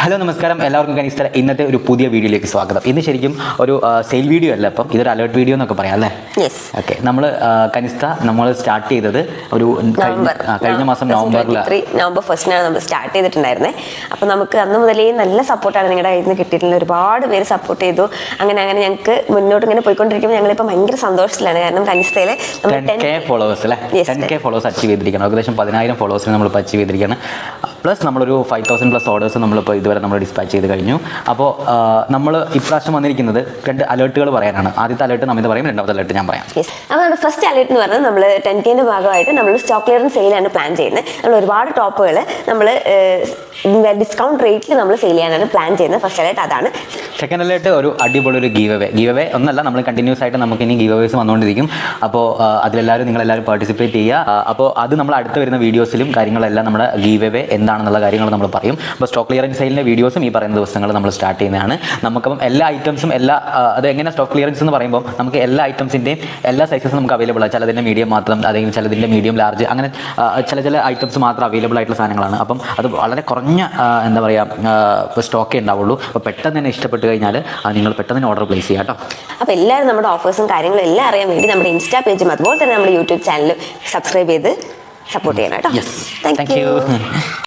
Hello നമസ്കാരം, എല്ലാവർക്കും കനിഷ്ഠ ഇന്നത്തെ ഒരു പുതിയ വീഡിയോയിലേക്ക് സ്വാഗതം. ഇന്ന് ശരിക്കും ഒരു സെയിൽ വീഡിയോ അല്ല, അപ്പം ഇതൊരു അലേർട്ട് വീഡിയോ എന്നൊക്കെ പറയാം അല്ലേ? ഓക്കെ, നമ്മൾ കനിഷ്ഠ നമ്മൾ സ്റ്റാർട്ട് ചെയ്തത് ഒരു കഴിഞ്ഞ മാസം നവംബർ 1 നമ്മൾ സ്റ്റാർട്ട് ചെയ്തിട്ടുണ്ടായിരുന്നത്. അപ്പം നമുക്ക് അന്ന് മുതലേ നല്ല സപ്പോർട്ടാണ് നിങ്ങളുടെ കയ്യിൽ നിന്ന് കിട്ടിയിട്ടുള്ളത്. ഒരുപാട് പേര് സപ്പോർട്ട് ചെയ്തു. അങ്ങനെ ഞങ്ങൾക്ക് മുന്നോട്ട് ഇങ്ങനെ പോയിക്കൊണ്ടിരിക്കുമ്പോൾ ഞങ്ങളിപ്പോൾ ഭയങ്കര സന്തോഷത്തിലാണ്. കാരണം കനിഷ്ഠയിലെ 10K ഫോളോവേഴ്സ് അല്ലേ, 10K ഫോളോവേഴ്സ് അച്ചീവ് ചെയ്തിരിക്കണം. ഏകദേശം 10,000 ഫോളോവേഴ്സിന് നമ്മളിപ്പോൾ അച്ചീവ് ചെയ്തിരിക്കുകയാണ്. പ്ലസ് നമ്മളൊരു 5,000+ ഓർഡേഴ്സ് നമ്മളിപ്പോൾ ഇതുവരെ നമ്മൾ ഡിസ്പാച്ച് ചെയ്ത് കഴിഞ്ഞു. അപ്പോൾ നമ്മൾ ഇപ്രാവശ്യം വന്നിരിക്കുന്നത് 2 അലേർട്ടുകൾ പറയാനാണ്. ആദ്യത്തെ അലേർട്ട് നമ്മൾ പറയും, രണ്ടാമത്തെ അലേർട്ട് ഞാൻ പറയാം. അപ്പോൾ നമ്മുടെ ഫസ്റ്റ് അലേർട്ട് എന്ന് പറഞ്ഞാൽ നമ്മൾ 10Kന്റെ ഭാഗമായിട്ട് നമ്മൾ സ്റ്റോക്ക് ക്ലിയറൻസ് സെയിലാണ് പ്ലാൻ ചെയ്യുന്നത്. നമ്മൾ ഒരുപാട് ടോപ്പുകൾ നമ്മൾ ഡിസ്കൗണ്ട് റേറ്റിൽ നമ്മൾ സെയിൽ ചെയ്യാനാണ് പ്ലാൻ ചെയ്യുന്നത്. ഫസ്റ്റ് അലേർട്ട് അതാണ്. സെക്കൻഡ് അലേർട്ട് ഒരു അടിപൊളി ഒരു ഗീവ് അവേ ഒന്നല്ല, നമ്മൾ കണ്ടിന്യൂസ് ആയിട്ട് നമുക്ക് ഇനി ഗീവ് അവേസ് വന്നുകൊണ്ടിരിക്കും. അപ്പോൾ അതിലെല്ലാവരും നിങ്ങളെല്ലാവരും പാർട്ടിസിപ്പേറ്റ് ചെയ്യുക. അപ്പോൾ അത് നമ്മൾ അടുത്ത് വരുന്ന വീഡിയോസിലും കാര്യങ്ങളെല്ലാം നമ്മുടെ ഗീവ് അവേ എന്താണെന്നുള്ള കാര്യങ്ങൾ നമ്മൾ പറയും. അപ്പോൾ സ്റ്റോക്ക് ക്ലിയറൻസ് സെയിലിൻ്റെ വീഡിയോസും ഈ പറയുന്ന ദിവസങ്ങൾ നമ്മൾ സ്റ്റാർട്ട് ചെയ്യുന്നതാണ്. നമുക്കപ്പം എല്ലാ ഐറ്റംസും അത് എങ്ങനെ സ്റ്റോക്ക് ക്ലിയറൻസ് എന്ന് പറയുമ്പോൾ നമുക്ക് എല്ലാ ഐറ്റംസിൻ്റെയും എല്ലാ സൈസസും നമുക്ക് അവൈലബിൾ ആണ്. ചിലതിൻ്റെ മീഡിയം മാത്രം, അല്ലെങ്കിൽ ചിലതിൻ്റെ മീഡിയം ലാർജ്, അങ്ങനെ ചില ഐറ്റംസ് മാത്രം അവൈലബിൾ ആയിട്ടുള്ള സാധനങ്ങളാണ്. അപ്പം അത് വളരെ കുറഞ്ഞ എന്താ പറയുക സ്റ്റോക്കേ ഉണ്ടാവുള്ളൂ. അപ്പോൾ പെട്ടെന്ന് തന്നെ ഇഷ്ടപ്പെട്ട് കഴിഞ്ഞാൽ നിങ്ങൾ പെട്ടെന്ന് തന്നെ ഓർഡർ പ്ലേസ് ചെയ്യാം കേട്ടോ. അപ്പോൾ എല്ലാവരും നമ്മുടെ ഓഫേഴ്സും കാര്യങ്ങളും എല്ലാം അറിയാൻ വേണ്ടി നമ്മുടെ ഇൻസ്റ്റാ പേജും അതുപോലെ തന്നെ നമ്മുടെ യൂട്യൂബ് ചാനലും സബ്സ്ക്രൈബ് ചെയ്ത് സപ്പോർട്ട് ചെയ്യണം കേട്ടോ. Thank you.